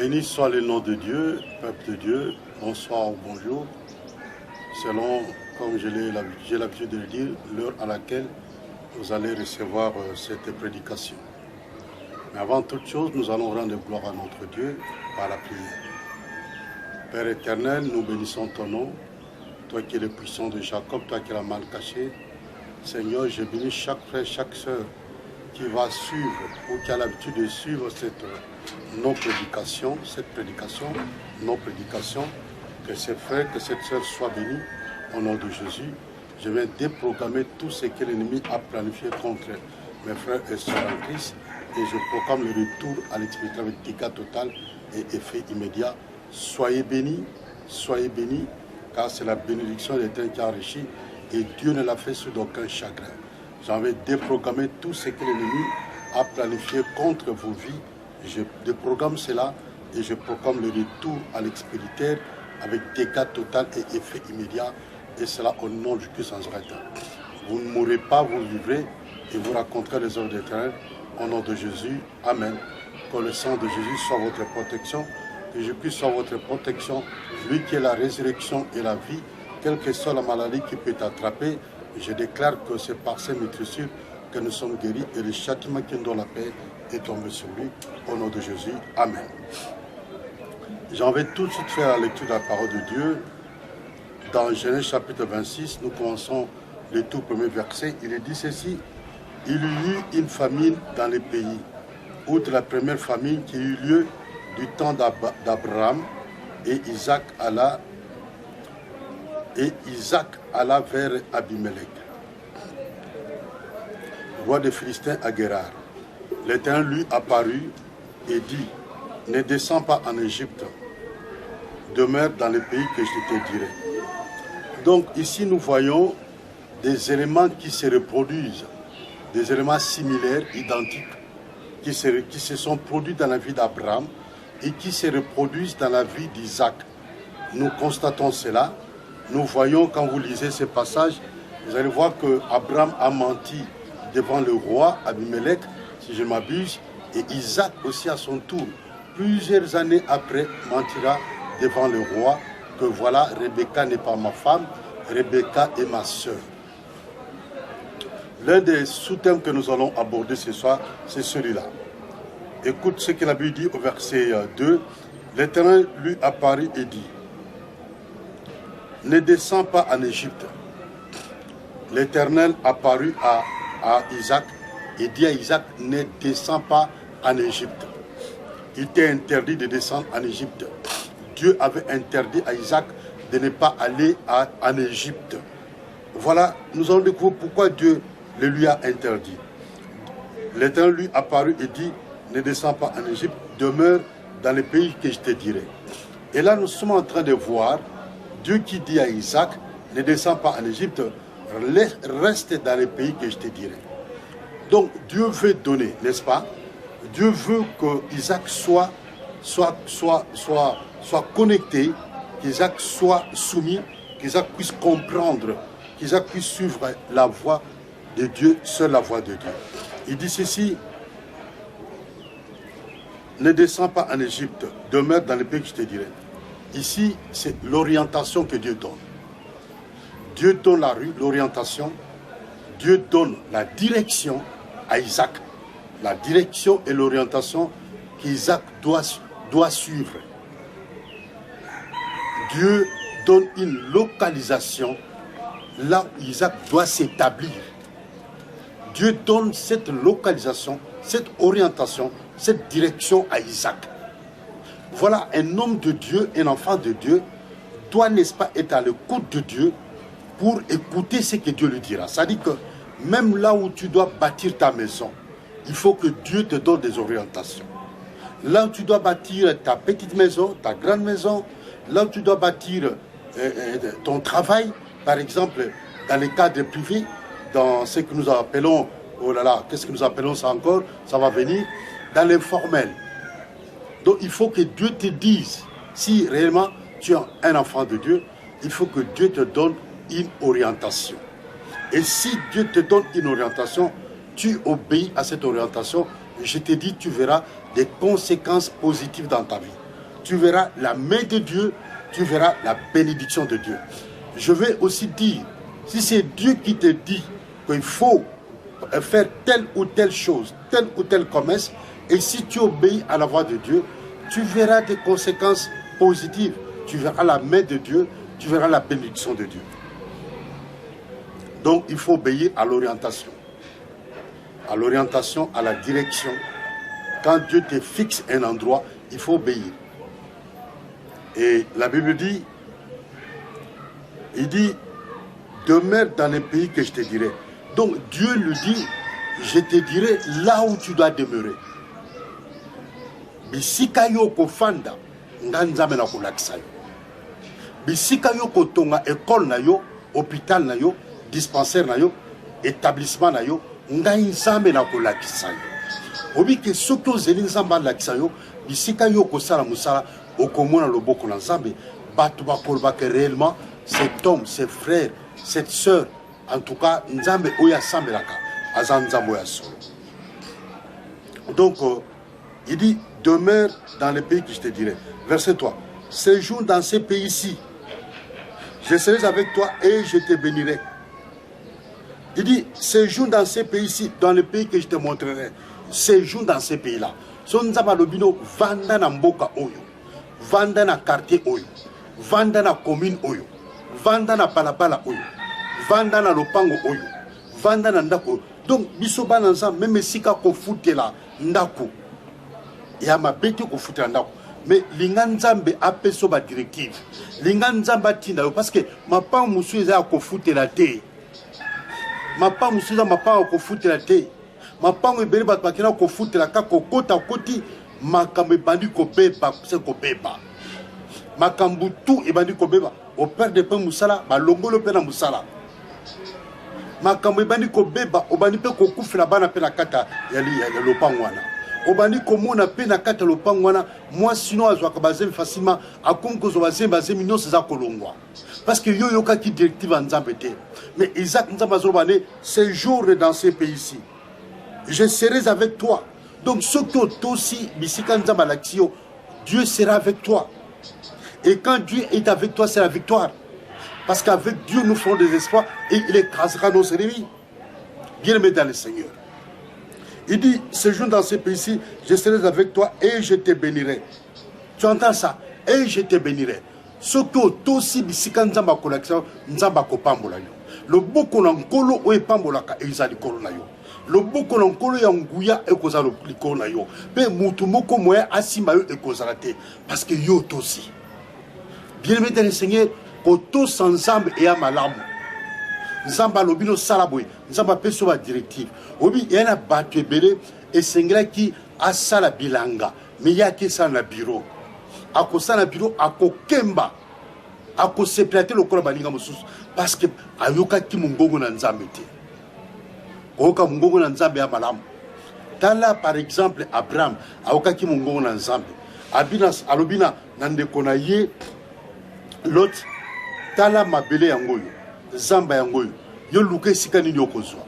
Béni soit le nom de Dieu, peuple de Dieu, bonsoir ou bonjour, selon, comme j'ai l'habitude de le dire, l'heure à laquelle vous allez recevoir cette prédication. Mais avant toute chose, nous allons rendre gloire à notre Dieu par la prière. Père éternel, nous bénissons ton nom, toi qui es le puissant de Jacob, toi qui es la mal cachée. Seigneur, je bénis chaque frère, chaque sœur qui va suivre ou qui a l'habitude de suivre cette non-prédication, que ces frères, que cette sœur soit bénie au nom de Jésus. Je viens déprogrammer tout ce que l'ennemi a planifié contre mes frères et sœurs en Christ et je proclame le retour à l'expérience avec dégâts total et effet immédiat. Soyez bénis, car c'est la bénédiction de l'Éternel qui enrichit et Dieu ne l'a fait sous aucun chagrin. J'en vais déprogrammer tout ce que l'ennemi a planifié contre vos vies. Je déprogramme cela et je proclame le retour à l'expéditeur avec dégâts total et effet immédiat. Et cela au nom du Christ sans arrêt. Vous ne mourrez pas, vous vivrez et vous raconterez les œuvres d'Éternel. Au nom de Jésus, Amen. Que le sang de Jésus soit votre protection. Que Jésus soit votre protection. Lui qui est la résurrection et la vie, quelle que soit la maladie qui peut t'attraper, je déclare que c'est par ces maîtresses que nous sommes guéris et le châtiment qui nous donne la paix est tombé sur lui. Au nom de Jésus, Amen. J'en vais tout de suite faire la lecture de la parole de Dieu. Dans Genèse chapitre 26, nous commençons le tout premier verset. Il est dit ceci: il y eut une famine dans les pays, outre la première famine qui eut lieu du temps d'Abraham, et Isaac alla vers Abimelech, roi des Philistins à Guérar. L'Éternel lui apparut et dit: ne descends pas en Égypte, demeure dans le pays que je te dirai. Donc ici nous voyons des éléments qui se reproduisent, des éléments similaires, identiques, qui se sont produits dans la vie d'Abraham et qui se reproduisent dans la vie d'Isaac. Nous constatons cela. Nous voyons, quand vous lisez ce passage, vous allez voir qu'Abraham a menti devant le roi Abimelech, si je ne m'abuse, et Isaac aussi à son tour, plusieurs années après, mentira devant le roi que voilà, Rebecca n'est pas ma femme, Rebecca est ma sœur. L'un des sous-thèmes que nous allons aborder ce soir, c'est celui-là. Écoute ce que la Bible dit au verset 2. L'Éternel lui apparut et dit: ne descends pas en Égypte. L'Éternel apparut à Isaac et dit à Isaac: ne descends pas en Égypte. Il t'est interdit de descendre en Égypte. Dieu avait interdit à Isaac de ne pas aller en Égypte. Voilà, nous allons découvrir pourquoi Dieu le lui a interdit. L'Éternel lui apparut et dit: ne descends pas en Égypte, demeure dans le pays que je te dirai. Et là, nous sommes en train de voir Dieu qui dit à Isaac: ne descends pas en Égypte, reste dans le pays que je te dirai. Donc Dieu veut donner, n'est-ce pas? Dieu veut que Isaac soit connecté, qu'Isaac soit soumis, qu'Isaac puisse comprendre, qu'Isaac puisse suivre la voie de Dieu, seule la voie de Dieu. Il dit ceci: ne descends pas en Égypte, demeure dans le pays que je te dirai. Ici, c'est l'orientation que Dieu donne. Dieu donne l'orientation, Dieu donne la direction à Isaac. La direction et l'orientation qu'Isaac doit suivre. Dieu donne une localisation là où Isaac doit s'établir. Dieu donne cette localisation, cette orientation, cette direction à Isaac. Voilà, un homme de Dieu, un enfant de Dieu, doit, n'est-ce pas, être à l'écoute de Dieu pour écouter ce que Dieu lui dira. C'est-à-dire que même là où tu dois bâtir ta maison, il faut que Dieu te donne des orientations. Là où tu dois bâtir ta petite maison, ta grande maison, là où tu dois bâtir ton travail, par exemple, dans les cadres privés, dans ce que nous appelons, oh là là, qu'est-ce que nous appelons ça encore? Ça va venir, dans l'informel. Donc il faut que Dieu te dise, si réellement tu es un enfant de Dieu, il faut que Dieu te donne une orientation. Et si Dieu te donne une orientation, tu obéis à cette orientation, je te dis, tu verras des conséquences positives dans ta vie. tu verras la main de Dieu, tu verras la bénédiction de Dieu. Je vais aussi dire, si c'est Dieu qui te dit qu'il faut faire telle ou telle chose, telle ou telle promesse, et si tu obéis à la voix de Dieu, tu verras des conséquences positives. Tu verras la main de Dieu, tu verras la bénédiction de Dieu. Donc, il faut obéir à l'orientation. À l'orientation, à la direction. Quand Dieu te fixe un endroit, il faut obéir. Et la Bible dit, il dit, demeure dans les pays que je te dirai. Donc, Dieu lui dit, je te dirai là où tu dois demeurer. Bisika yo ko fanda, nganzame na kulakisa yo. Bisika yo ko tonga école na yo, hôpital na yo, dispensaire na yo, établissement na yo, nganzame na kulakisa yo. Obi ke soki ozeli nzamba lakisa yo, bisika yo ko sala musala, okomona loboko na nzambe, batu bakoloba que réellement cet homme, ses frères, cette sœur, en tout cas, nzambe oya sambelaka, aza nzambe oya solo. Donc, il dit, demeure dans les pays que je te dirai. Verset 3. Séjourne dans ces pays-ci. Je serai avec toi et je te bénirai. Il dit, séjourne dans ces pays-ci, dans les pays que je te montrerai. Séjourne dans ces pays-là. Son nzamba lobino, vanda na mboka oyo. Vanda na quartier oyo. Vanda na commune oyo. Vanda na palapala oyo. Vanda na lopango oyo. Vanda na ndako. Donc, bisoba na nzamba, même sika ko futela ndako. Il y a ma bête qui fout en dehors. Mais l'inganzambe a fait sa directive. L'inganzamba tina parce que ma part monsieur a confouté la terre. Ma part monsieur ma part confouté la terre. Ma part me belle bat pakina confouté la kako kota koti ma kambe bandi ko beba c'est ko beba. Ma kambutu e bandi ko beba. Au père de pain musala ba longolo pe na musala. Ma kambe bandi ko beba au bandi pe ko kufela bana pe la kata ya lopangwana. Obandi komona pe na kata lopangwana moi sinon azwaka bazemi facilement akonko bazemi non seza kolongwa parce que yo yoka ki directive nzambe te mais Isaac nzambe azobane séjourne dans ces pays-ci je serai avec toi donc ce que aussi bisika nzambe alaxio Dieu sera avec toi et quand Dieu est avec toi c'est la victoire parce qu'avec Dieu nous ferons des espoirs et il écrasera nos ennemis bien-aimés dans le Seigneur. Il dit, séjourne dans ces pays-ci, je serai avec toi et je te bénirai. Tu entends ça? Et je te bénirai. Ce que aussi bisika nzamba kolakisa nzamba ko pambola yo. Le boko na nkolo o pambola ka ezali kolo na yo. Le boko na nkolo ya nguya ekoza lo likolo na yo. Pe mutu moko moya asimba yo ekozala te parce que yo aussi. Bien-aimé dans le Seigneur, koto sans nzambe et amalamu. Nzamba lobino salaboy, nzamba peso ba directive. Obi yana batwe bele et sengla ki asala bilanga, mais yaki sa na bureau. Ako sa na bureau ako kemba. Ako seplate lokola balinga mosusu parce que ayoka ki mungongo na nzambe te. Koka mungongo na nzambe ya malamu. Tala par exemple Abraham ayoka ki mungongo na nzambe. Abinas alobina nandeko na ye Lot tala mabele yangoyo. Zamba yangoyo yo luka esika nini okozwa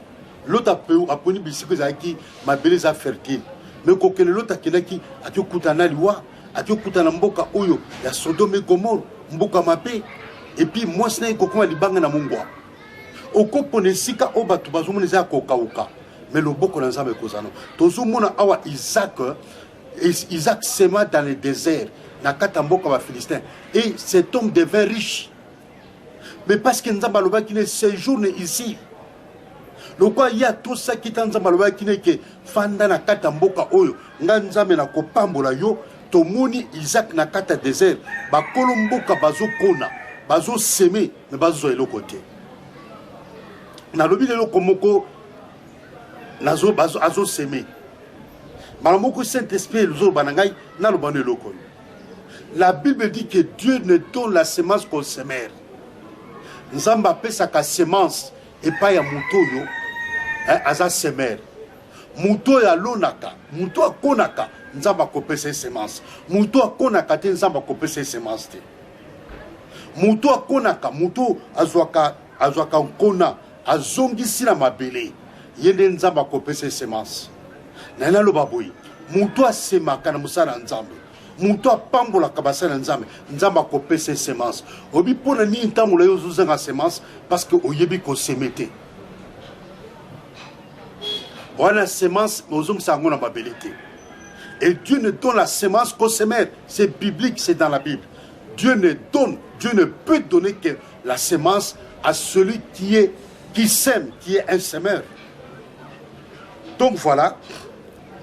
lota pe aponi bisiko zaki mabele za fertile mais kokele lota kelaki atokutana liwa atokutana mboka oyo ya Sodome et Gomorrhe mboka mabe et puis moi sina kokoma libanga na mungwa okopona esika o batu bazomona za kokauka mais loboko na nzambe kozana tozomona awa Isaac sema dans le désert na kata mboka ba Philistins et cet homme devint riche. Mais parce que Nzamba Loba qui ne séjourne ici. Le quoi il y a tout ça qui est Nzamba Loba qui n'est que Fanda na kata mboka oyo. Nzambe na kopambola yo. Tomoni Isaac na kata désert. Ba kolomboka bazo kona. Bazo seme. Mais bazo zoé le côté. Na lobi le komoko. Nazo bazo azo seme. Malamoko Saint-Esprit le zo banangai. Na lo bande le koyo. La Bible dit que Dieu ne donne la semence qu'au semeur. Nzamba pesa ka semence et pas ya muto yo aza semer muto ya lonaka muto akonaka nzamba ko pesa semence muto akonaka te nzamba ko pesa semence te muto akonaka muto azwaka nkona azongisi na mabele yende nzamba ko pesa semence nana lo baboyi muto asemaka na musala nzambe Muto pambola kabasa na nzambe. Nzamba kopé ses semences. Obi pona ni ntamula yo zuzanga semences parce que oyebi ko semete. Voilà semence ozum sango na babelité. Et Dieu ne donne la semence qu'au semeur. C'est biblique, c'est dans la Bible. Dieu ne peut donner que la semence à celui qui sème, qui est un semeur. Donc voilà,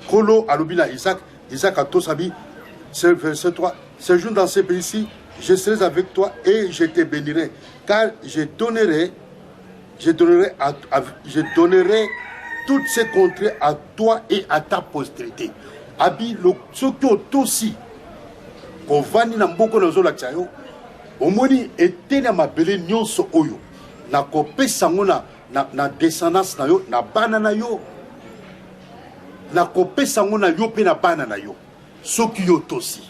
Kolo alobila Isaac a Tosabi, c'est le verset 3. Séjourne dans ces pays-ci, je serai avec toi et je te bénirai, car je donnerai toutes ces contrées à toi et à ta postérité. Abi le sokyo tosi ko vani na mboko na zola chayo omoni etena mabele nyonso oyo na kopesa ngona na descendance na yo na bana na yo na kopesa ngona yo pe na bana na yo sokyo tosi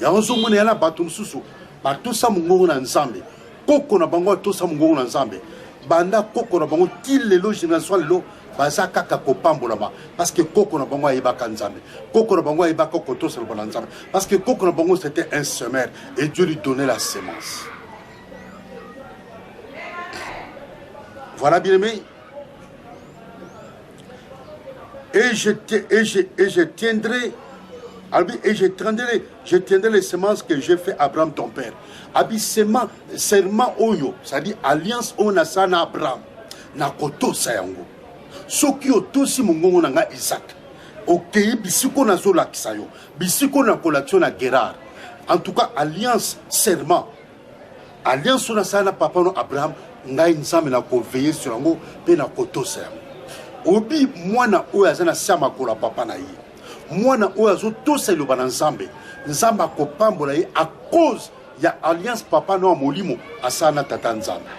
ya onzo mona yana bato mususu bato sa mungongo na nzambe koko na bango to sa mungongo na nzambe banda koko na bango tilelo génération lelo bazaka kapambolama parce que koko na bango ayebaka nzambe koko na bango ayebaka koto sel bona nzambe parce que koko na bango c'était un semeur et Dieu lui donnait la semence. Voilà bien aimé. Et je tiendrai les semences que j'ai fait à Abraham ton père. Abi serment oyo, c'est-à-dire alliance on a ça na Abraham na koto sayango. Soki otosi mongongo na nga Isaac. Okei bisiko na zo lakisa yo. Bisiko na kolation na Gérard. En tout cas alliance serment. Alliance on a ça na papa no Abraham ngai nzambe na ko veiller sur yango pe na koto sayango. Obi mwana oyo azana sama kola papa na ye. Mwana oyo azo tosa lo bana nzambe. Nzamba ko pambola ye à cause ya alliance papa no molimo asana tata nzambe.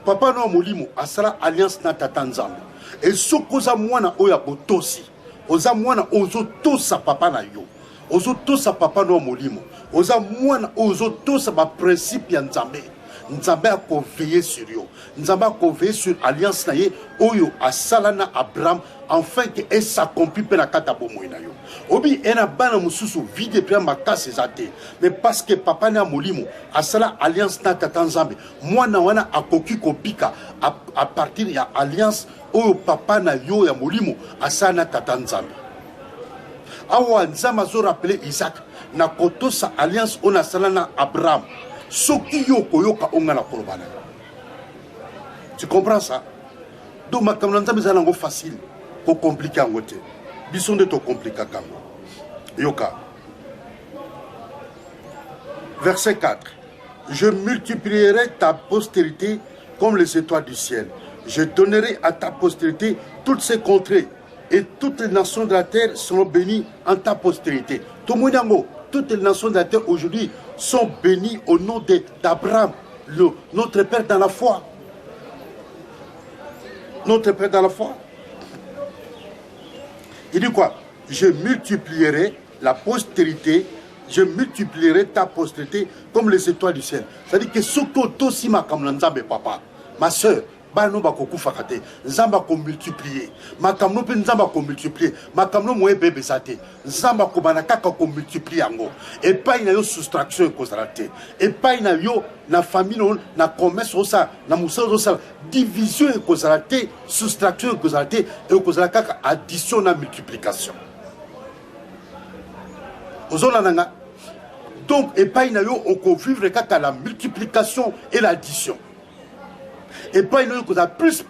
Papa no molimo asala alliance na tata nzambe. Et sokoza mwana oyo botosi. Oza mwana ozo tosa papa na yo. Ozo tosa papa no molimo. Oza mwana ozo tosa ba principe ya nzambe. Nzambe a veiller sur yo. Nzambe a veiller sur alliance na ye oyo asala na Abraham afin que elle s'accomplisse pe na kata bomoy na yo. Obi ena bana mususu vide pe makase zate. Mais parce que papa na molimo asala alliance na tata nzambe. Mwana wana akoki kopika à partir ya alliance oyo papa na yo ya molimo asala na tata nzambe. Awa nzamba zo rappeler Isaac na kotosa alliance on asala na Abraham. Soki yo koyoka onga na kolobana. Tu comprends ça? Donc ma kamlanza bizana ngo facile ko compliquer ngote. Bison de to compliquer kango. Yoka. Verset 4. Je multiplierai ta postérité comme les étoiles du ciel. Je donnerai à ta postérité toutes ces contrées et toutes les nations de la terre seront bénies en ta postérité. Tomunyango, toutes les nations de la terre aujourd'hui sont bénies au nom d'Abraham, notre Père dans la foi. Notre Père dans la foi. Il dit quoi? Je multiplierai la postérité, je multiplierai ta postérité comme les étoiles du ciel. C'est-à-dire que ce que tu as comme l'anzambe papa, ma soeur, bano bakoku fakate, nzamba ko multiplier. Makamno pe nzamba ko multiplier. Makamno moye bébé sate. Nzamba ko banaka ko multiplier ngo. Et pas ina yo soustraction ko salate. Et pas ina yo na famille non na commerce osa na musa osa division ko salate, soustraction ko salate et ko salaka addition na multiplication. Ozola nanga. Donc et pas ina yo on ko vivre kaka la multiplication et l'addition. Et pas une autre plus,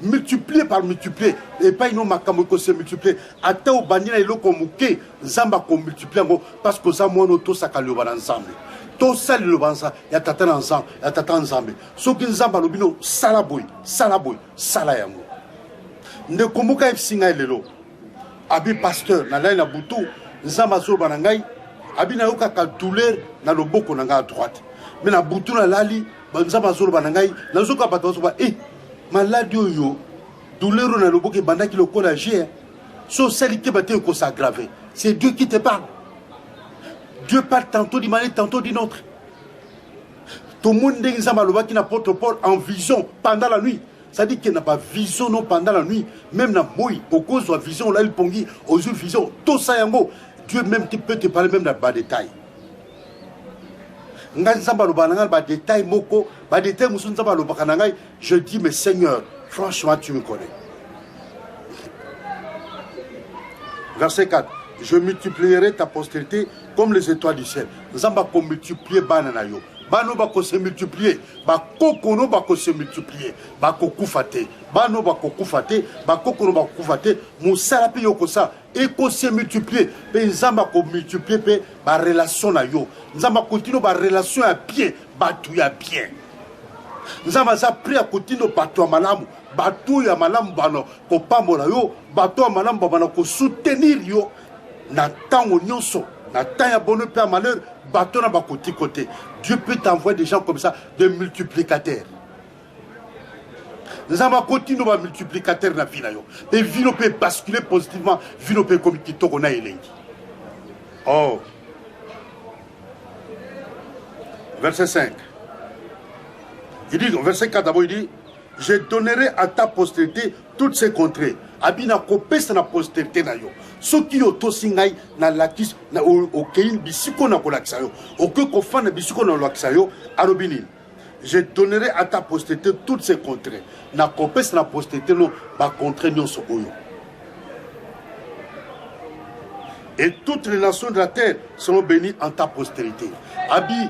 multiplié par multiplié. Et pas une autre se multiplier. Ata au banina et l'eau mouké, zamba qu'on multiplie parce que ça, moi, nous tous à calé ensemble. Tout ça, le banza, y a tata ensemble, y a tata ensemble. Ce qui nous a lobino, salaboy, salayango. Ne komuka singa lelo. Abi pasteur, na la boutou, zamba zo banangai, abi na yoka ka douleur na loboko nanga à droite. Mais na boutou na lali, banzaba zolo banangai nazoka bato ba malade yo douleur na loboke bandaki lokola G so celle qui bate ko s'aggraver. C'est Dieu qui te parle. Dieu parle tantôt d'une manière, tantôt d'une autre. Tout le monde nzamba lobaki na porte Paul en vision pendant la nuit. Ça dit qu'il n'a pas vision non pendant la nuit. Même dans Moïse, au cause de la vision, là, il pongi, aux yeux vision, tout ça, yango. Dieu même peut te parler même dans bas détail. Je dis, mais Seigneur, franchement, tu me connais. Verset 4. Je multiplierai ta postérité comme les étoiles du ciel. Nous allons multiplier bananayo. Bano bako se multiplier, bakokono bako se multiplier, bako kufate, bano bako kufate, bakokono bako kufate, musala pe yoko sa, eko se multiplier, pe nzamba ko multiplier pe ba relation na yo, nzamba continue ba relation à bien, batu ya bien. Nzamba za pri a continue batu ya malamu, batu ya malamu bano ko pambola yo, batu ya malamu bano ko soutenir yo, na tango nyonso, na tanya bonheur pe malheur. Bâton à côté. Dieu peut t'envoyer des gens comme ça, des multiplicateurs. Nous avons continué à multiplicateurs dans la vie. Et vie peut basculer positivement, vie peut comme qui tourne à l'église. Oh. Verset 5. Il dit, verset 4 d'abord, il dit, je donnerai à ta postérité toutes ces contrées. Abina kopes na postérité na yo. Soki yo to singai na lakis na o kein bisiko na kolakisa yo. O ke ko na bisiko na kolakisa yo arobini. Je donnerai à ta postérité toutes ces contrées. Na kopes na postérité no ba contrées nyonso oyo. Et toutes les nations de la terre seront bénies en ta postérité. Abi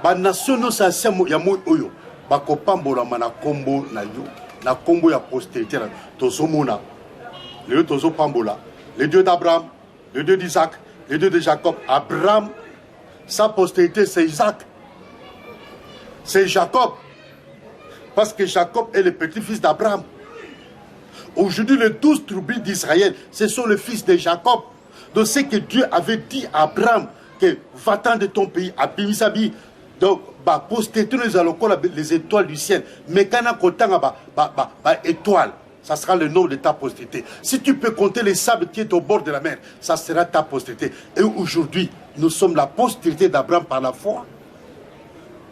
ba nation no sa semo ya mo oyo. Ba kopambola mana kombo na yo. Na kombo ya postérité na tozomona. Le Dieu de Pambola, le Dieu d'Abraham, le Dieu d'Isaac, le Dieu de Jacob. Abraham, sa postérité, c'est Isaac. C'est Jacob. Parce que Jacob est le petit-fils d'Abraham. Aujourd'hui, les 12 tribus d'Israël, ce sont les fils de Jacob. Donc, c'est que Dieu avait dit à Abraham que va-t'en de ton pays, à Bimisabi. Donc, postérité, nous allons les étoiles du ciel. Mais quand on a étoile. Ça sera le nom de ta postérité. Si tu peux compter les sables qui sont au bord de la mer, ça sera ta postérité. Et aujourd'hui, nous sommes la postérité d'Abraham par la foi.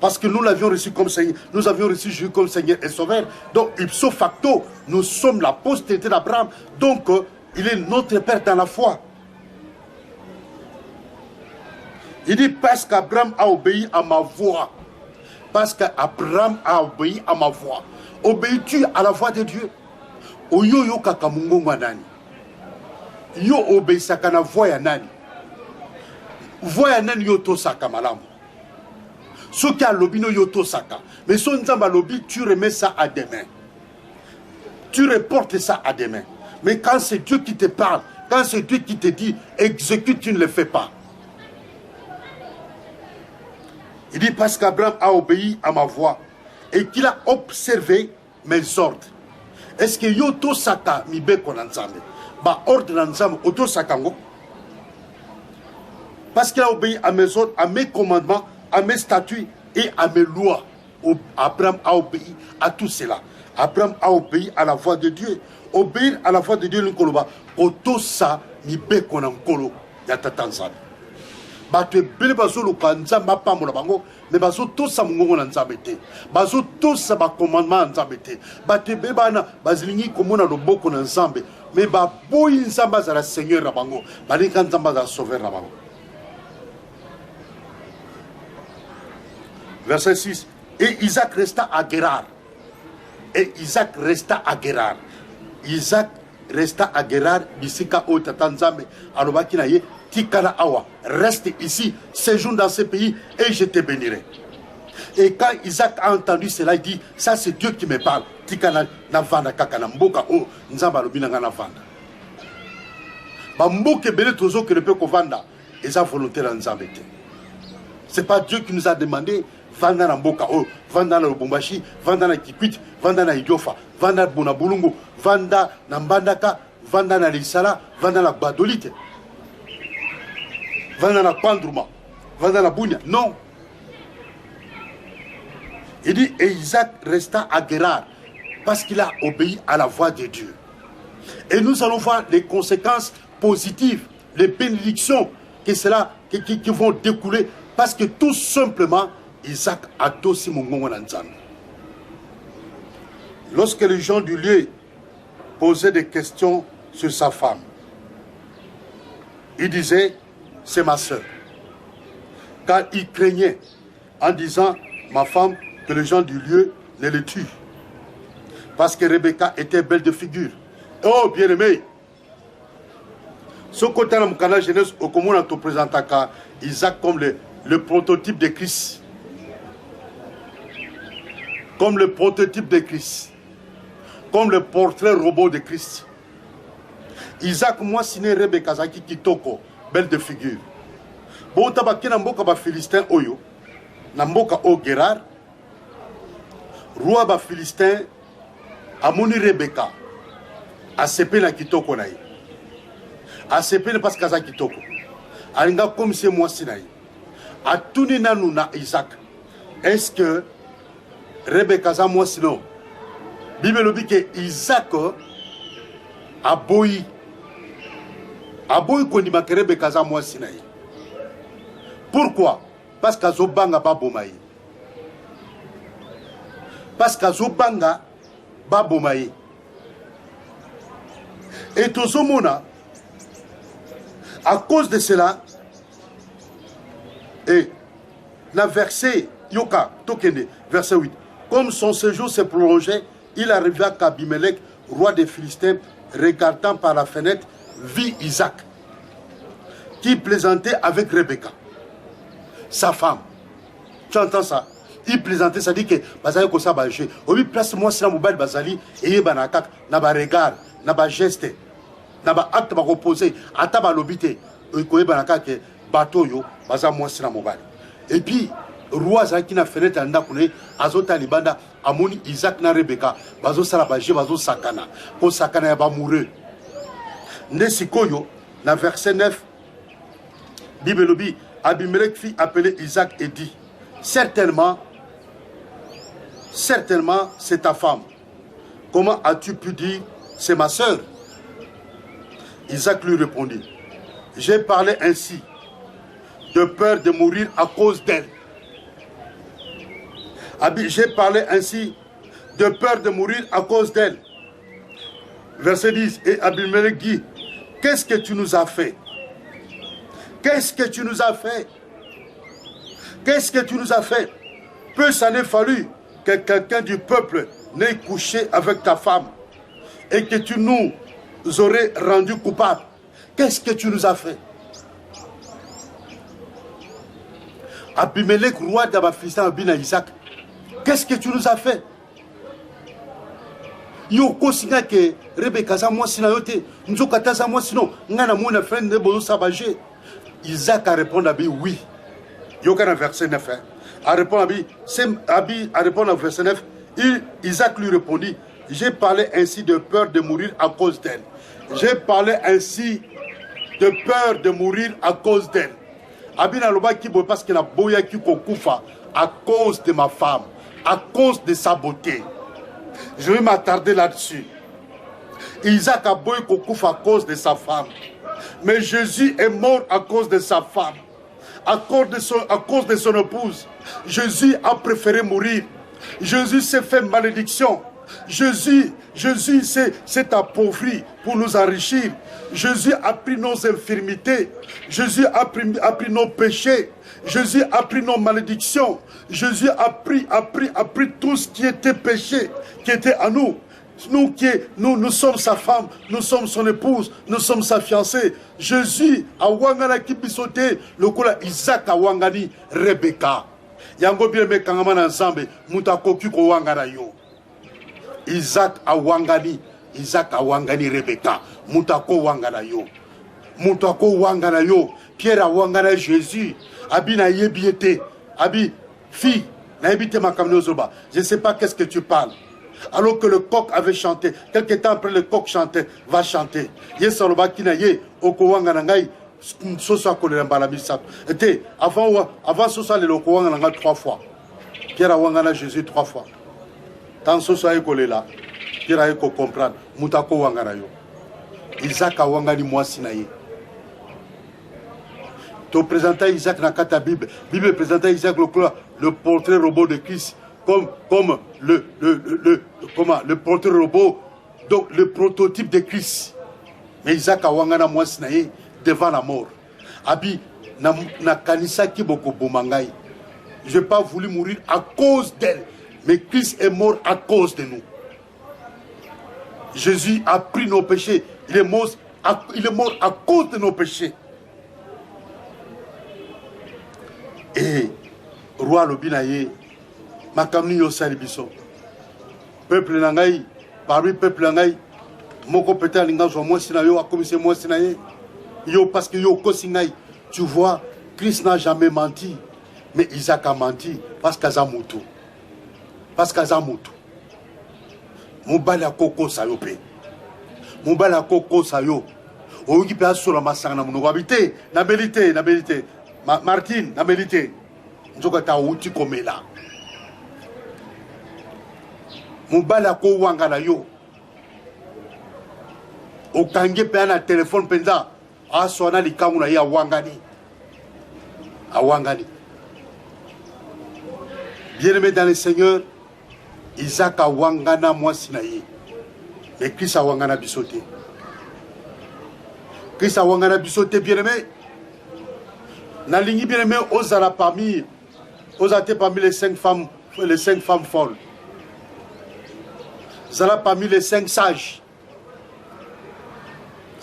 Parce que nous l'avions reçu comme Seigneur, nous avions reçu Jésus comme Seigneur et Sauveur. Donc, ipso facto, nous sommes la postérité d'Abraham. Donc, il est notre Père dans la foi. Il dit, parce qu'Abraham a obéi à ma voix. Parce qu'Abraham a obéi à ma voix. Obéis-tu à la voix de Dieu? Oyo yo kaka mungonga nani? Yo obéissaka na voix ya nani? Voix ya nani yo tosaka malamu? Soki alobino yo tosaka. Mais son nzamba lobi, tu remets ça à demain. Tu reportes ça à demain. Mais quand c'est Dieu qui te parle, quand c'est Dieu qui te dit, exécute, tu ne le fais pas. Il dit parce qu'Abraham a obéi à ma voix et qu'il a observé mes ordres. Est-ce que yo to saka mibe konanzame? Ba ordre nanzame auto sakango? Parce qu'il a obéi à mes ordres, à mes commandements, à mes statuts et à mes lois. Abraham a obéi à tout cela. Abraham a obéi à la voix de Dieu. Obéir à la voix de Dieu, l'unkoloba. Auto sa mibe konankolo yatatanzame. Bato ebele bazoluka nzambe apambola bango me bazotosa mongongo na nzambe te, bazotosa bacommandement ya nzambe te. Bato ebele bana bazilingi komona loboko na nzambe me baboyi nzambe azala seigneur na bango, balinga nzambe azala sauveur na bango. Verset 6. Et Isaac resta à Guérar. Et Isaac resta à Guérar. Isaac resta à Guérar bisika o tata nzambe alobaki na ye tikala awa, reste ici, séjourne dans ce pays et je te bénirai. Et quand Isaac a entendu cela, il dit, ça c'est Dieu qui me parle. Tikala na vanda kakana mboka o nzamba lobina na vanda. Ba mboke bele tozo que le peut kovanda et sa volonté na nzambe te. C'est pas Dieu qui nous a demandé vanda na mboka o, vanda na Lubumbashi, vanda na Kikwit, vanda na Idiofa, vanda na Bonabulungu, vanda na Mbandaka, vanda na Lisala, vanda na Badolite. Vanda na Pandruma, vanda na Bounia. Non. Il dit, et Isaac resta à Guérar parce qu'il a obéi à la voix de Dieu. Et nous allons voir les conséquences positives, les bénédictions qui vont découler parce que tout simplement, Isaac a dosi mongongo na nzambe. lorsque les gens du lieu posaient des questions sur sa femme, il disait, c'est ma sœur. Car il craignait en disant, ma femme, que les gens du lieu ne le tuent. Parce que Rebecca était belle de figure. Oh, bien-aimé, ce côté dans mon canal jeunesse, au commun, on te présente Isaac comme le prototype de Christ. Comme le prototype de Christ. Comme le portrait robot de Christ. Isaac, moi, siné Rebecca Zaki Kitoko, belle de figure. Bon, tabaki na mboka ba Philistin oyo, na mboka o Gerar, roi ba Philistin, amoni Rebecca, asepe na kitoko na ye. Asepe na parce kaza kitoko. Alinga comme c'est moi sinaï. A tourné nanou na Isaac. Est-ce que Rebecca za moi sinon? Bible dit que Isaac a boyi. A boyi kondi ma que Rebecca za moi sinaï. Pourquoi? Parce qu'Azobanga babomaï. Parce qu'Azobanga babomaï. Et tout ce monde, à cause de cela, et la verset Yoka, Tokene, verset 8, comme son séjour s'est prolongé, il arriva qu'Abimelech, roi des Philistins, regardant par la fenêtre, vit Isaac, qui plaisantait avec Rebecca, sa femme. Tu entends ça? Il plaisantait, ça dit que Bazali Kosa Baché. Obi place moi c'est la mobile Bazali et Banakak, n'a pas regard, n'a pas geste, n'a pas acte, n'a pas reposé, n'a pas l'obité. Oikoé Banakak, bateau yo, Baza moi c'est la mobile. Et puis, roi Zaki na fenêtre anda kune, Azota Libanda, Amoni Isaac na Rebecca, Bazo Salabaché, Bazo Sakana, pour Sakana ya ba moureux. Nesikoyo, na verset 9, Bible dit, Abimelech fit appeler Isaac et dit, certainement, c'est ta femme. Comment as-tu pu dire, c'est ma sœur? Isaac lui répondit, j'ai parlé ainsi, de peur de mourir à cause d'elle. J'ai parlé ainsi, de peur de mourir à cause d'elle. Verset 10, et Abimelech dit, qu'est-ce que tu nous as fait? Qu'est-ce que tu nous as fait? Qu'est-ce que tu nous as fait? Peu s'en est fallu que quelqu'un du peuple n'ait couché avec ta femme et que tu nous aurais rendu coupables. Qu'est-ce que tu nous as fait? Abimelech, roi d'Abaphistan, Abina Isaac, qu'est-ce que tu nous as fait? Yoko singa que Rebecca za moi sinayote, nzokata za moi sinon, ngana mona frère de bozo sabager. Isaac a répondu à lui, oui. Il y a un verset 9. A répondu à répondre au verset 9. Isaac lui répondit, j'ai parlé ainsi de peur de mourir à cause d'elle. J'ai parlé ainsi de peur de mourir à cause d'elle. Abina loba ki bo parce qu'il a boya ki kokufa à cause de ma femme, à cause de sa beauté. Je vais m'attarder là-dessus. Isaac a boya kokufa à cause de sa femme. Mais Jésus est mort à cause de sa femme, à cause de son épouse. Jésus a préféré mourir. Jésus s'est fait malédiction. Jésus s'est appauvri pour nous enrichir. Jésus a pris nos infirmités. Jésus a pris nos péchés. Jésus a pris nos malédictions. Jésus a pris tout ce qui était péché, qui était à nous. Nous sommes sa femme, nous sommes son épouse, nous sommes sa fiancée. Jésus a wangana kibisote, le kola Isaac a wangani Rebecca. Yango bien me kangamana ensemble, mutako kiko wangana yo. Isaac a wangani Rebecca, mutako wangana yo. Mutako wangana yo. Pierre a wangana Jésus. Abi na yebiete, abi fille, na yebite makamnozoba. Je ne sais pas qu'est-ce que tu parles. Alors que le coq avait chanté, quelque temps après le coq chantait, va chanter. Yesaloba kinaye, okowanga nangai, sosa kolembala misato. Et avant sosa le okowanga nangai 3 fois. Pierre a wangana Jésus 3 fois. Tant sosa ekolela, Pierre a eko comprendre, mutako wangana yo. Isaac a wangani mwasi na ye. Tu présentais Isaac dans ta Bible. Bible présentait Isaac le portrait robot de Christ comme le porteur-robot, donc le prototype de Christ. Mais Isaac a wangana mwasinaye devant la mort. Abi, na kanisa ki boko bomangai. Je n'ai pas voulu mourir à cause d'elle. Mais Christ est mort à cause de nous. Jésus a pris nos péchés. Il est mort à cause de nos péchés. Et roi Lobinaye, makamni yo salibiso. Peuple nangai, parmi peuple nangai, moko peta linga zo moi sinayo a commissaire moi sinaye. Yo parce que yo kosingai. Tu vois, Christ n'a jamais menti, mais Isaac a menti parce qu'Azamutu. Parce qu'Azamutu. Mobala koko sayope. Mobala koko sayo. Ogi pe asura masanga muno habité, na belité. Martine, na belité. Nzoka ta uti komela. Mobala ko wanga na yo. Okange pe na téléphone penza. Asona likamu na ya wangani. Awangani. Bien-aimé dans le Seigneur, Isaac a wangana moi sinaye. Mais Christ a wangana bisoté. Christ a wangana bisoté, bien-aimé. Na lingi bien-aimé, osala parmi les 5 femmes folles. Zala parmi les 5 sages.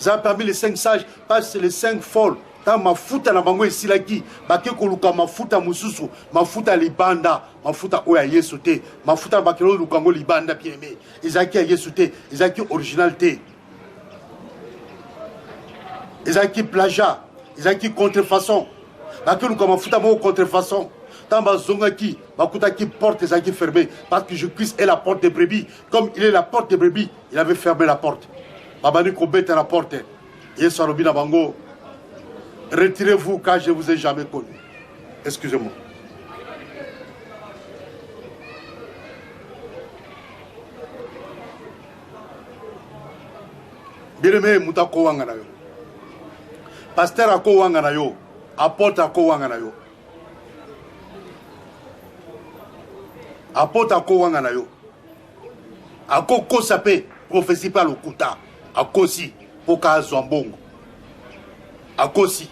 Zala parmi les 5 sages, parce que c'est les 5 folles. Tant mafuta na bango esilaki bake koluka mafuta mususu mafuta libanda mafuta oya Yesu te mafuta bakelo lukango libanda bien aimé ezaki ya Yesu te ezaki originalité ezaki plagiat ezaki contrefaçon bake luka mafuta mo contrefaçon tant bazongaki bakutaki porte ezaki fermée parce que Jésus-Christ est la porte des brebis comme il est la porte des brebis il avait fermé la porte babani ko beta la porte Yesu alobi na bango. Retirez-vous car je ne vous ai jamais connu. Excusez-moi. Bien-aimé, muta ko wanga na yo. Pasteur a ko wanga na yo. Apôtre a ko wanga na yo. Apôtre a ko wanga na yo. Ako ko sape prophétie par le kuta. Akosi poka zwambongo. Akosi.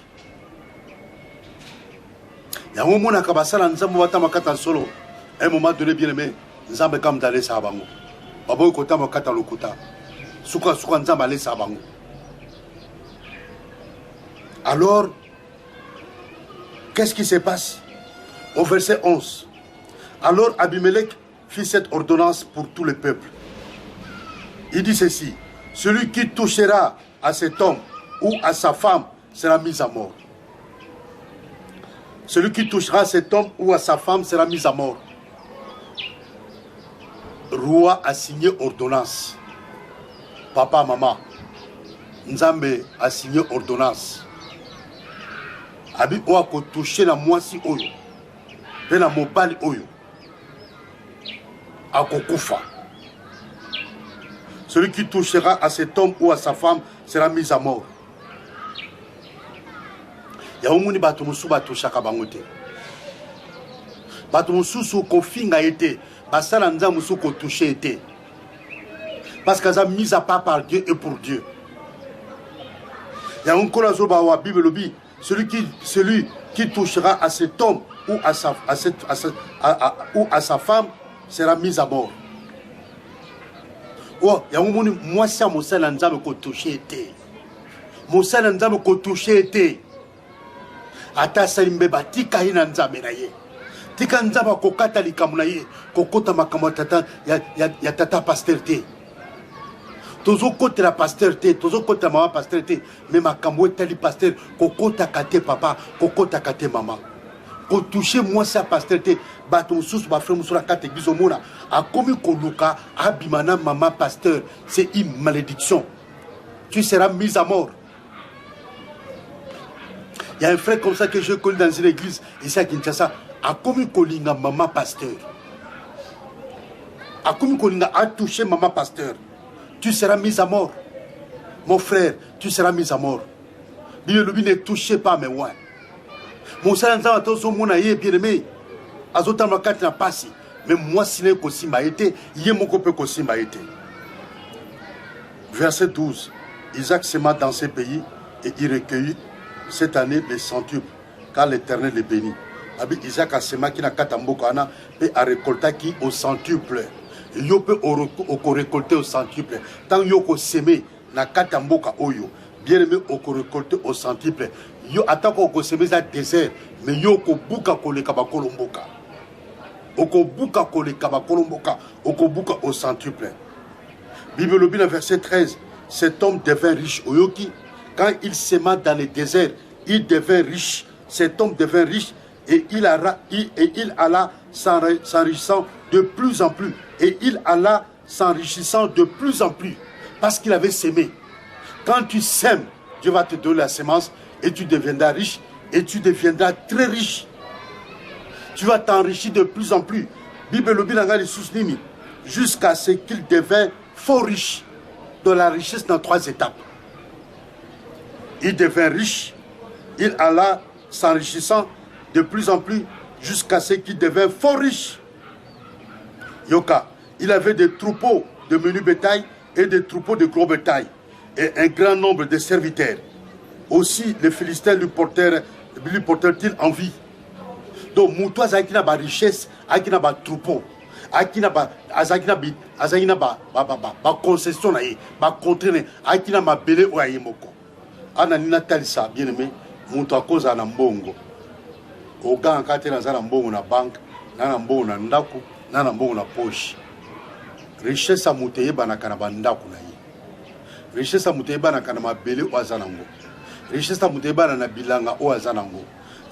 Yango mona kabasala nzambo bata makata solo. Un moment donné bien aimé, nzambe kam dalé sa bango. Babo kota makata lokuta. Suka nzambe alé sa bango. Alors, qu'est-ce qui se passe? Au verset 11. Alors Abimelech fit cette ordonnance pour tout le peuple. Il dit ceci: celui qui touchera à cet homme ou à sa femme sera mis à mort. Celui qui touchera à cet homme ou à sa femme sera mis à mort. Roi a signé ordonnance. Papa, maman, Nzambe a signé ordonnance. Abi oa ko toucher na mwasi oyo. Pe na mobali oyo. Akokufa. Celui qui touchera à cet homme ou à sa femme sera mis à mort. Ya omuni bato musu bato shaka bangote. Bato musu ko finga été, basala nza musu ko toucher été. Parce qu'elles ont mis à part par Dieu et pour Dieu. Ya onko la zoba wa Bible lobi, celui qui touchera à cet homme ou à sa femme sera mis à mort. Oh, ya omuni mwasi mosala nza ko toucher été. Mosala nza ko toucher été. Ata salimbe batika ina nzambe na ye tika nzamba kokata likamu na ye kokota makambo tata ya tata pasteur te tozo kote la pasteur te tozo kote mama pasteur te mais makambo etali pasteur kokota kate papa kokota kate mama ko toucher moi ça pasteur te bato mususu ba frère mususu la kate biso mona akomi koluka abimana mama pasteur c'est une malédiction tu seras mis à mort. Il y a un frère comme ça que je connais dans une église, ici à Kinshasa, a commis kolinga maman pasteur. A commis kolinga a touché maman pasteur. Tu seras mis à mort. Mon frère, tu seras mis à mort. Bien ne touchez pas mes ouins. Mon salanza a tous mon aïe bien aimé. Azota makati na pasi. Mais moi, si n'est qu'aussi m'a été, Yemoko peut qu'aussi m'a été. Verset 12. Isaac sema dans ces pays et il recueillit cette année les centuples, car l'Éternel les bénit. Isaac a sema qui n'a qu'à tambokana et a récolté qui au centuple. Yo peut au récolter au centuple. Tant yo ko semé na katamboka oyo. Bien aimé au récolter au centuple. Yo attend qu'on semé dans désert, mais yo ko buka ko le kabakolomboka. Oko buka ko le kabakolomboka, oko buka au centuple. Bible le verset 13. Cet homme devint riche. Oyoki, quand il sema dans le désert, il devint riche. Cet homme devint riche et il alla s'enrichissant de plus en plus. Et il alla s'enrichissant de plus en plus. Parce qu'il avait sémé. Quand tu sèmes, Dieu va te donner la sémence et tu deviendras riche. Et tu deviendras très riche. Tu vas t'enrichir de plus en plus. Bible le bilanga de Sousnimi. Jusqu'à ce qu'il devint fort riche. De la richesse dans 3 étapes. Il devint riche. Il alla s'enrichissant de plus en plus jusqu'à ce qu'il devint fort riche. Yoka, il avait des troupeaux de menu bétail et des troupeaux de gros bétail et un grand nombre de serviteurs. Aussi, les Philistins lui portèrent-ils envie. Donc, Moutoua Zakina ba richesse, Akina ba troupeau, Akina ba Azakina ba concession, ba contrainte, Akina ma belé ou ayemoko. Ananina Talisa, bien aimé, Moutoua Koza na mbongo. Oga ankate na zala mbongo na banque, na mbongo na ndaku, na mbongo na poche. Richesse a mouteye banaka na bandaku na ye. Richesse a mouteye banaka na mabele ou azanango. Richesse a mouteye banaka na bilanga ou azanango.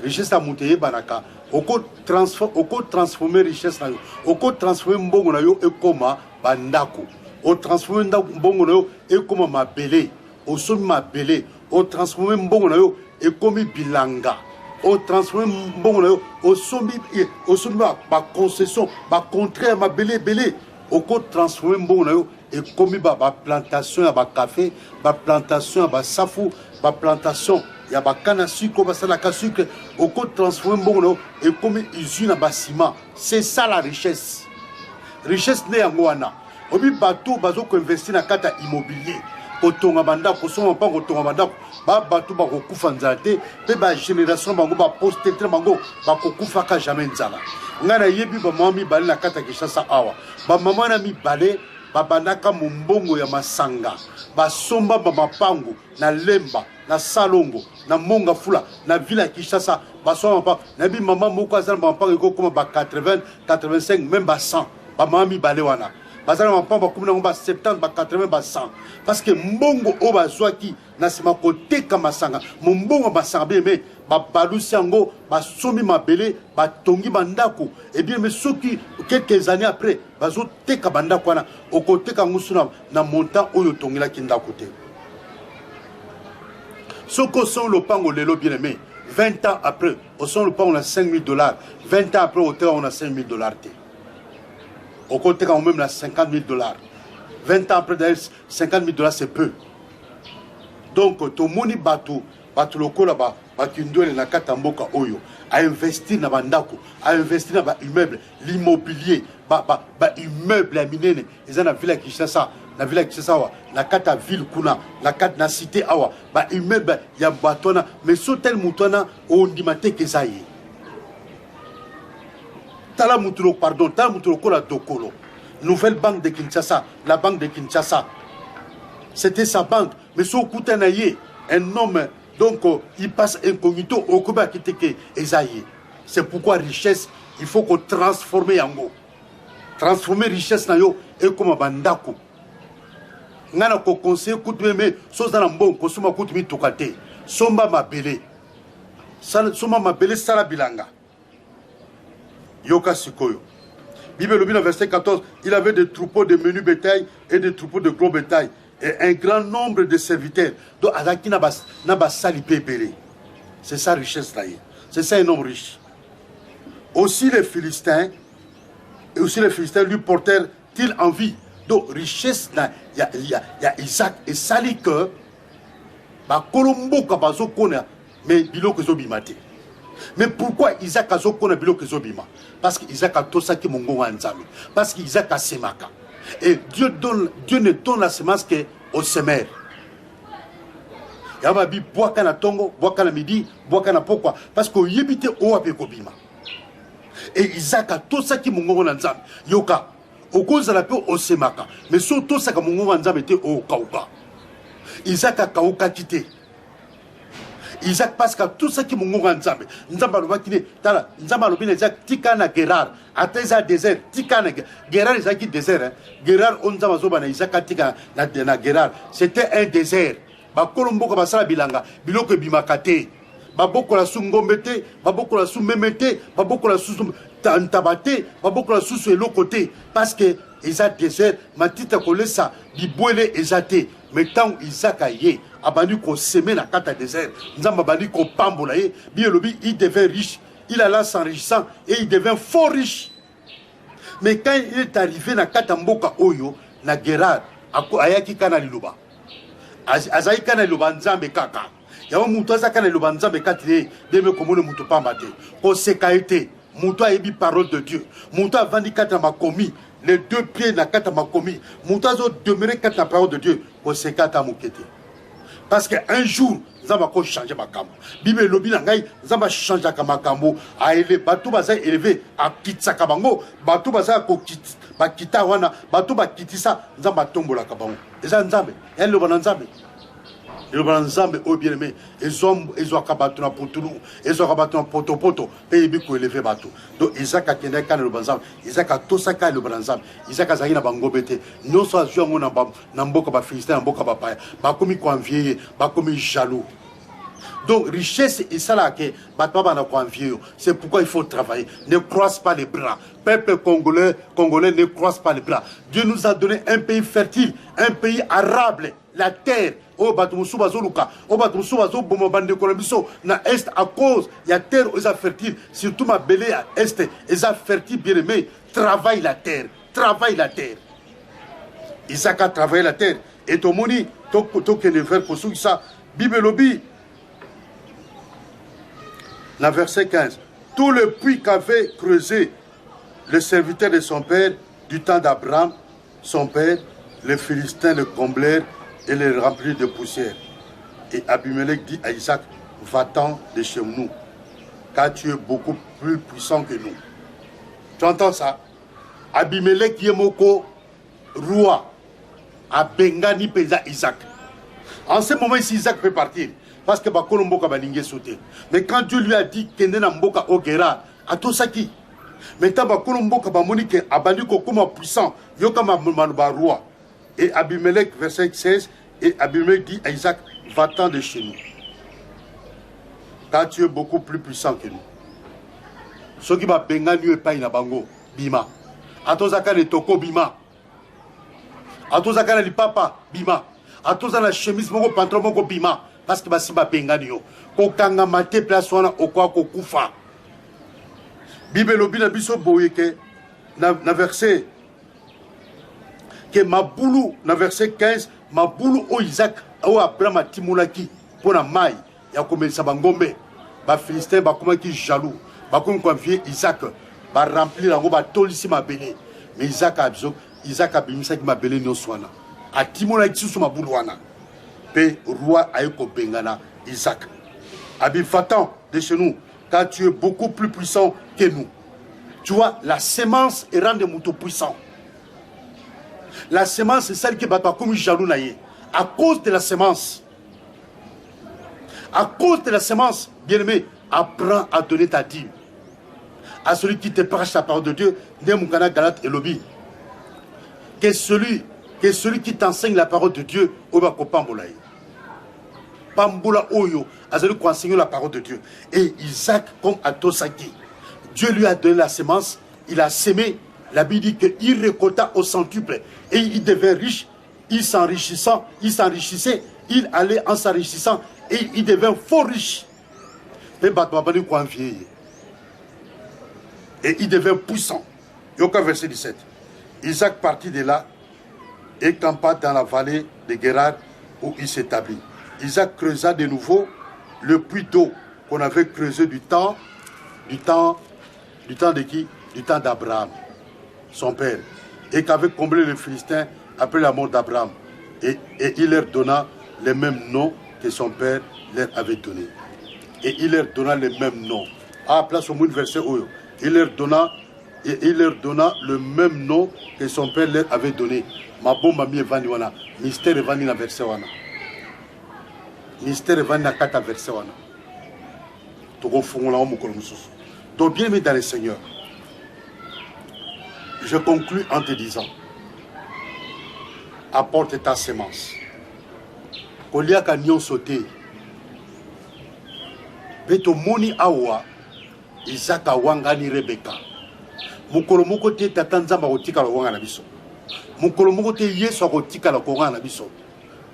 Richesse a mouteye banaka oko transformer richesse na yo. Oko transformer mbongo na yo ekoma bandaku. O transformer mbongo na yo ekoma mabele. O somi mabele. O transformer mbongo na yo ekomi bilanga. O transformer mbongo na yo o somi ba concession ba contraire ma belé. Oko transformer mbongo na yo ekomi ba plantation ya ba café, ba plantation ya ba safu, ba plantation ya ba canne à sucre, ba salaka sucre. Oko transformer mbongo na yo ekomi usine ba ciment. C'est ça la richesse. Richesse ne yango wana. Obi bato bazo ko investir na kata immobilier. Kotonga bandako soma pa kotonga bandako ba bato ba kokufa nzate pe ba génération bango ba postérité bango ba kokufa ka jamais nzala ngana yebi ba mami bale na kata Kinshasa awa ba mama na mi bale ba banaka mumbongo ya masanga ba somba ba mapango na lemba na salongo na monga fula na villa Kinshasa ba soma pa na bi mama moko azala ba mapango ko comme ba 80 85 même ba 100 ba mami bale wana bazala mapamba kumina ngomba 70 ba 80 ba 100 parce que mbongo o bazwaki na sima kote kamasanga mbongo basanga beme ba balusi yango ba somi mabele ba tongi bandako et bien mais soki quelques années après bazo teka bandako wana o kote kangusuna na montant oyo tongila kindako te soko son le pango lelo bien aimé 20 ans après au son le pango on a $5,000 20 ans après au terre on a $5,000 te. Au côté quand même là $50,000. 20 ans après d'ailleurs $50,000 c'est peu. Donc ton moni bateau loko là-bas, bakindole na katamboka oyo, a investir na bandako, a investir na ba immeuble, l'immobilier, ba immeuble ya minene, eza na ville Kinshasa, na ville Kinshasa wa, na kata ville kuna, na kata na cité awa, ba immeuble ya batona, mais so tel mutona on dimate kezaye. Tala mutulo kola dokolo. Nouvelle banque de Kinshasa, la banque de Kinshasa. C'était sa banque. Mais son koutanaye, un homme, donc il passe incognito au Kuba Kiteke Ezaïe. C'est pourquoi richesse, il faut qu'on transforme yango. Transformer richesse na yo et comme bandako. Ngana ko conseil koutmeme, soza na mbon ko suma koutmi tokate. Somba mabele. Soma mabele sala bilanga. Yoka Sikoyo. Bible le verset 14, il avait des troupeaux de menu bétail et des troupeaux de gros bétail et un grand nombre de serviteurs. Donc, Azaki n'a pas sali pépéré. C'est sa richesse là. C'est ça un homme riche. Aussi les Philistins lui portèrent-ils envie. Donc, richesse là, il y a Isaac et sali que, bah, Colombo Kabazo Kona, mais Bilo Kozobimate. Mais pourquoi Isaac a zoko na biloko ezobima? Parce qu'Isaac a tosaki mongo wa nzambe. Parce qu'Isaac a semaka. Et Dieu ne donne la semence qu'au semeur. Yababi boaka na tongo, boaka na midi, boaka na pourquoi? Parce que yebite o apekobima. Et Isaac a tosaki mongo wa nzambe. Yoka, okoza la pe o semaka. Mais so tosaka mongo wa nzambe te o kauka. Isaac a kauka kite. Isaac parce que tout ce qui m'a nzambe nzamba loba kine tala nzamba lobi Isaac tika na Gerar ateza désert tika na Gerar Isaac désert Gerar on nzamba zoba na Isaac tika na Gerar c'était un désert ba kolombo ka basala bilanga biloko bimakate ba bokola su ngombete ba bokola su memete ba bokola su tantabate ba bokola su elokote parce que Isaac désert matita kolesa libwele ezate mais tant Isaac aye abandi ko semer na kata désert nzamba abandi ko pambola ye biolobi il devient riche il alla s'enrichissant et il devient fort riche mais quand il est arrivé na kata mboka oyo na Gerar ayaki kana liloba azai kana liloba nzambe kaka ya mutu azaka na liloba nzambe katile deme komone mutu pamba te ko sekaite mutu ayebi parole de Dieu mutu avandi kata makomi les deux pieds na kata makomi mutu azo demeurer kata parole de Dieu ko sekata mukete. Parce qu'un jour, nous allons changer ma cam. Bible lobi na ngai, nous allons changer ma cam. A élevé, bateau baza élevé, a kitsakabango, bateau baza ko kit, ba kita wana, bateau ba kitisa, nous allons tomber la kabango. Et ça nzambe, elle le bananzambe. Le bananzambe au bien aimé, ils ont kabato na potulu, ils ont kabato na poto, et ils ont élevé bateau. Donc Isaac a kende kan le bananzambe, Isaac a tosaka le bananzambe, Isaac a zayi na bango bete. Non so azua ngona na mboka ba Philistin, na mboka ba paya, ba komi convier, ba komi jaloux. Donc richesse et ça là que bataba na convier, c'est pourquoi il faut travailler. Ne croise pas les bras. Peuple congolais ne croise pas les bras. Dieu nous a donné un pays fertile, un pays arable, la terre. Oh batumusu bazoluka, oh batumusu bazo bomo bande kolombiso na est à cause il y a terre aux fertile, surtout ma belé à est, les fertile bien aimé, travaille la terre, travaille la terre. Isaac a travaillé la terre et ton moni to que le faire pour ça Bible lobby. La verset 15. Tout le puits qu'avait creusé le serviteur de son père du temps d'Abraham, son père, les Philistins le comblèrent et les remplirent de poussière. Et Abimelech dit à Isaac, va-t'en de chez nous, car tu es beaucoup plus puissant que nous. Tu entends ça? Abimelech Yemoko, roi, a Bengani pesa Isaac. En ce moment ici, Isaac peut partir. Parce que Bakolo Mboka Balingé sauté. Mais quand Dieu lui a dit qu'il n'est pas Mboka au Gerar, à tout ça qui. Maintenant, Bakolo Mboka Bamonique a banni comme puissant, Yokama Manuba roi. Et Abimelech, verset 16, et Abimelech dit à Isaac, va-t'en de chez nous. Car tu es beaucoup plus puissant que nous. Ce qui va Bengani et Paï Nabango, Bima. A tous ça les toko Bima. A tous ça les papa, Bima. A tous ça la chemise, mon pantalon, mon Bima. Parce que basi ba bengani yo ko kanga mate place wana okwa ko kufa Bible lobi na biso boye ke na verset que Maboulou, dans verset 15, Maboulou o Isaac, o Abraham Timolaki, pour la maille, il y a comme ça, Bangombe, les Philistins, qui jaloux, comme confier Isaac, va remplir la robe, ici ma belé. Mais Isaac a bimisa qui m'a belé no soana. A Timolaki sous ma boulouana. Pe roi Aïko Bengana, Isaac. Abi Fatan de chez nous, car tu es beaucoup plus puissant que nous. Tu vois, la sémence est rendue moutons puissants. La sémence, c'est celle qui bat pas comme jaloux naïe. À cause de la sémence. À cause de la sémence, bien-aimé, apprends à donner ta dîme. À celui qui te prêche la parole de Dieu, Nemoukana Galate et Lobi. Que celui qui t'enseigne la parole de Dieu, Obako Pambolaï. Pambola Oyo, à celui qui enseigne la parole de Dieu. Et Isaac, comme à Tosaki, Dieu lui a donné la sémence, il a sémé. La Bible dit qu'il récolta au centuple et il devint riche, il s'enrichissait, il allait en s'enrichissant et il devint fort riche. Et il devint puissant. Yoka verset 17. Isaac partit de là et campa dans la vallée de Gerar où il s'établit. Isaac creusa de nouveau le puits d'eau qu'on avait creusé du temps de qui? Du temps d'Abraham, son père, et qu'avait comblé les Philistins après la mort d'Abraham. Et il leur donna les mêmes noms que son père leur avait donné. Et il leur donna les mêmes noms. Ah, place au moins verset où il leur donna le même nom que son père leur avait donné. Ma bombe mami evani wana. Mystère evani na verset wana. Mystère evani na kata verset wana. Toko fungola mukolo mususu. Donc bien aimé dans le Seigneur, je conclus en te disant, apporte ta sémence. Koliaka nyon sauté. Beto moni awa, Isaka wangani Rebecca. Mukolo moko te tatanzamba kotika la wanga na biso. Mukolo moko te Yesu kotika la konga na biso.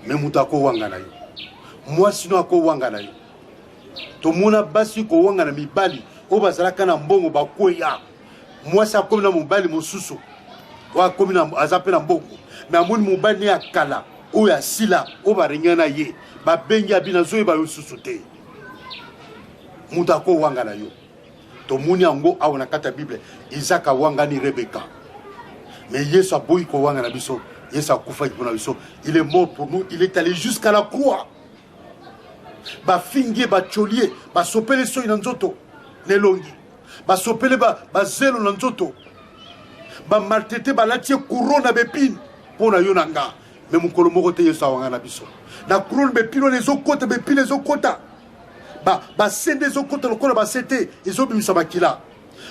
Me mutako wanga na yo. Moi sino ako wanga na yo. To mona basi ko wanga na mibali. Oba zalaka na mbongo bakweya. Moi sa komi na mobali mosusu. Wa komi na azape na mbongo. Me amoni mobali ya kala. Oya sila. Oba renyana ye. Ba bengi abina zoe ba yosusu te. Mutako wanga na yo. To muni ango awa na kata Bible. Isaka wanga ni Rebecca. Mais Yesu a boyi ko wanga na biso. Yesu a kufa na biso. Il est mort pour nous. Il est allé jusqu'à la croix. Ba fingi ba cholier. Ba sopele so inanzoto. Nelongi. Ba sopele ba zelo nanzoto. Ba maltete ba latie couronne bepine. Pona yonanga. Mais mukolo moko te Yesu wanga na biso. Na couronne bepine les okota bepine les okota. Ba sende zokota lokola ba sete ezobimisa makila.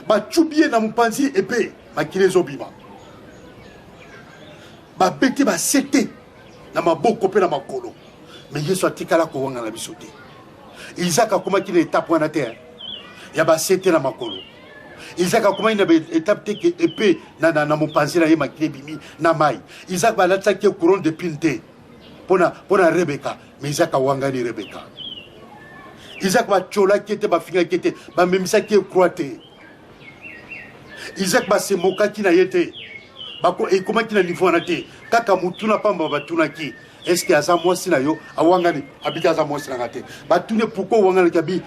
Ba chubie na mupanzi epé makila ezobima. Ba bete ba sete na maboko pe na makolo. Mais Yesu atikala ko wanga na biso te. Isaka koma ki na étape wana te. Ya ba sete na makolo. Isaka koma ina be étape te ke epé na mupanzi na ye makila bimi na mai. Isaka ba latsa ke couronne de pinte. Pona Rebecca, mais Isaka wanga ni Rebecca. Isaac va chola qui était ba finga qui était ba memisa qui est croité. Isaac va se moka qui na yete. Ba ko e comment qui na niveau na te. Kaka mutuna pamba ba tuna ki. Est-ce que asa moi sina yo awangani abika asa moi sina ngate. Ba tune pourquoi wangani kabi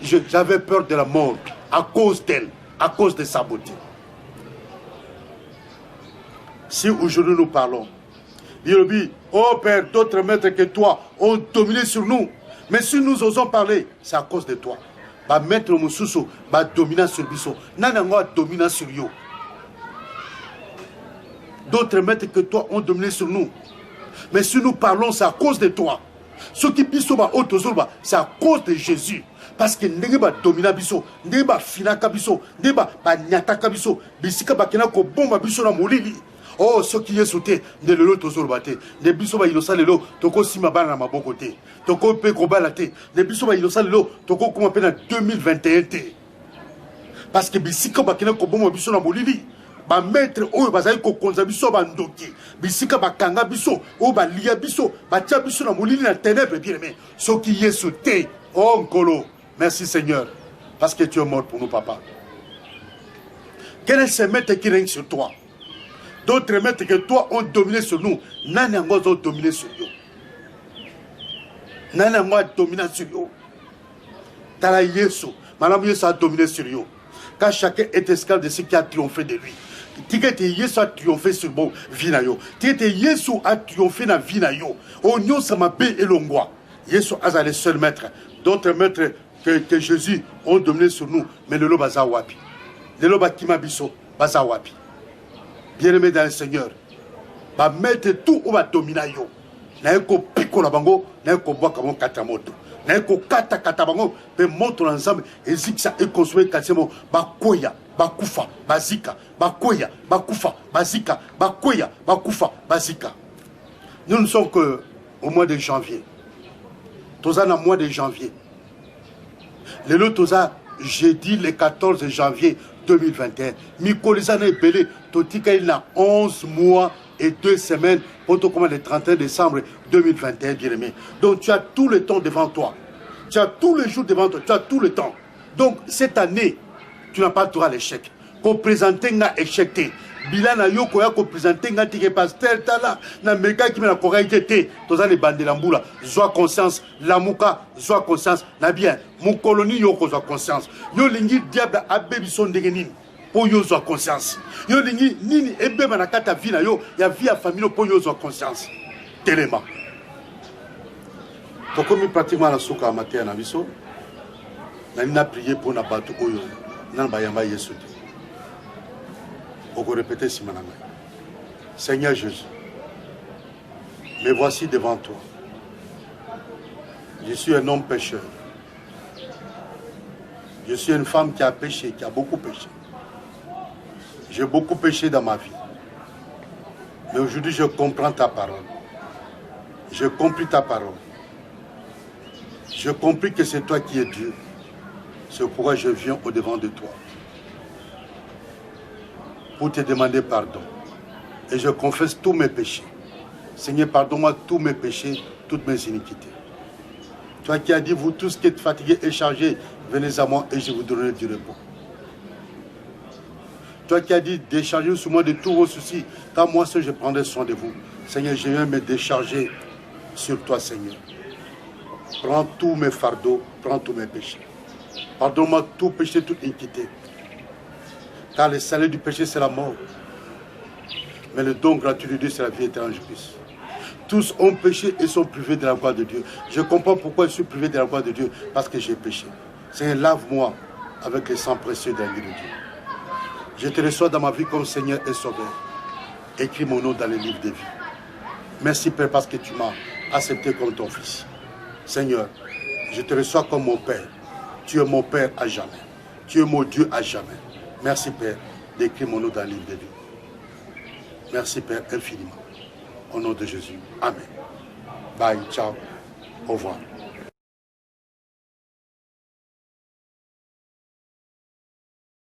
j'avais peur de la mort à cause d'elle, à cause de sa beauté. Si aujourd'hui nous parlons, Biolobi, oh Père, d'autres maîtres que toi ont dominé sur nous. Mais si nous osons parler, c'est à cause de toi. Ba maître Moussoussou, ba dominant sur Bisso. Nanango dominant sur yo. D'autres maîtres que toi ont dominé sur nous. Mais si nous parlons, c'est à cause de toi. Ce qui Bisso ba autozolba, c'est à cause de Jésus. Parce que n'est pas dominant Bisso, n'est pas finaka Bisso, n'est pas nyataka Bisso, bisika bakena ko bomba Bisso na molili. Oh, ce qui est sauté, ne le lot aux orbatés. Ne bisoba inosa le lot, toko simabana ma bokote. Toko pe kobalate. Ne bisoba inosa le lot, toko comme appelle en 2021. Parce que bisika bakena ko bomba biso na molili. Ba maître oyo bazali ko konza biso ba ndoki. Bisika bakanga biso, o ba lia biso, ba tia biso na molili na ténèbres bien aimé. Ce qui est sauté. Oh Nkolo, merci Seigneur. Parce que tu es mort pour nous, papa. Quel est ce maître qui règne sur toi? D'autres maîtres que toi ont dominé sur nous. Nanango ont dominé sur nous. Nanango a dominé sur nous. Tala Yesu. Madame Yesu a dominé sur nous. Car chacun est esclave de ce qui a triomphé de lui. Tigete Yesu a triomphé sur mon vie na yo. Tigete Yesu a triomphé na vie na yo. Onyo samabe elongwa. Yesu a le seul maître. D'autres maîtres que Jésus ont dominé sur nous. Mais le lo baza wapi. Le lo bakima biso baza wapi. Bien-aimé dans le Seigneur, va mettre tout au bas dominer yo. Naeko piko la bango, naeko bois comme katamoto. Naeko kata bango, pe montre ensemble et ziksa et construire kasemo bakoya, bakufa, bazika, bakoya, bakufa, bazika, bakoya, bakufa, bazika. Nous ne sommes que au mois de janvier. Toza na mois de janvier. Le lot toza jeudi le 14 janvier 2021. Mikolizane est belé. Totika il a 11 mois et 2 semaines pour te commander le 31 décembre 2021, bien aimé. Donc tu as tout le temps devant toi. Tu as tous les jours devant toi. Tu as tout le temps. Donc cette année, tu n'as pas droit à l'échec. Qu'on présente un échec. Bilan yo koya ko présenter ngati ke pasteur tala na meka ki na koraïté té toza les bandelambula zwa conscience lamuka zwa conscience na bien mon colonie yo ko zwa conscience yo lingi diable abebi son ndenge nini po yo zwa conscience yo lingi nini ebeba na kata vie na yo ya vie ya famille po yo zwa conscience telema tokomi pratiquement na suka matin na biso na nina prier pour na bato oyo na bayamba Yesu. On va répéter Simananga. Seigneur Jésus, me voici devant toi. Je suis un homme pécheur. Je suis une femme qui a péché, qui a beaucoup péché. J'ai beaucoup péché dans ma vie. Mais aujourd'hui, je comprends ta parole. Je compris ta parole. Je compris que c'est toi qui es Dieu. C'est pourquoi je viens au-devant de toi. Pour te demander pardon. Et je confesse tous mes péchés. Seigneur, pardonne-moi tous mes péchés, toutes mes iniquités. Toi qui as dit, vous tous qui êtes fatigués et chargés, venez à moi et je vous donnerai du repos. Toi qui as dit, déchargez sur moi de tous vos soucis, car moi seul je prendrai soin de vous. Seigneur, je viens me décharger sur toi, Seigneur. Prends tous mes fardeaux, prends tous mes péchés. Pardonne-moi tout péché, toute iniquité. Car le salaire du péché, c'est la mort. Mais le don gratuit de Dieu, c'est la vie éternelle en Christ. Tous ont péché et sont privés de la gloire de Dieu. Je comprends pourquoi je suis privé de la gloire de Dieu. Parce que j'ai péché. Seigneur, lave-moi avec le sang précieux de la vie de Dieu. Je te reçois dans ma vie comme Seigneur et Sauveur. Écris mon nom dans le livre de vie. Merci Père parce que tu m'as accepté comme ton fils. Seigneur, je te reçois comme mon Père. Tu es mon Père à jamais. Tu es mon Dieu à jamais. Merci Père d'écrire mon nom dans le livre de vie. Merci Père infiniment. Au nom de Jésus. Amen. Bye, ciao. Au revoir.